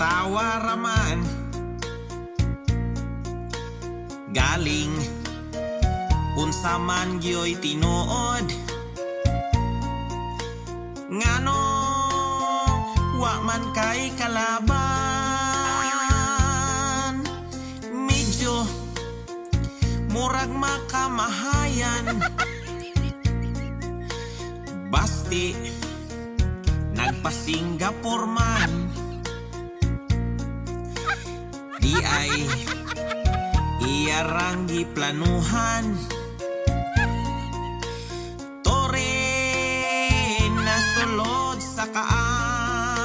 tawa raman galing unsa man gyoy tinuod ngano wa man kay kalaban medyo murag makamahayan basti nagpa-Singapore man di ay iyarang giplanuhan tore nasulod sa kaang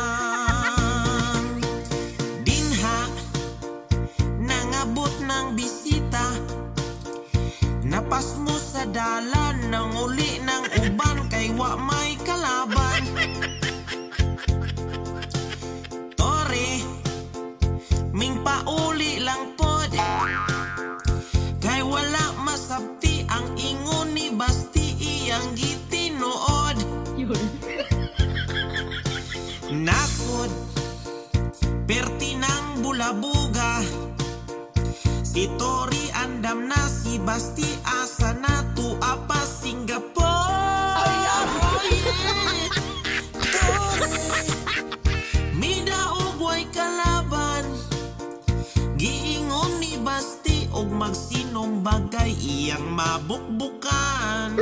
dinha nangabot ng bisita napas mo sa dalan nang uli ng uban kay wa may kalaban tore ming pauli lang pod kay wala masabti ang ingon ni basti iyang gitinuod nakod perti ng bulabuga si Tori andam na si basti asa na tu apa Singapore Tori midaog way kalaban giingon ni basti og magsinom bagay iyang mabukbukan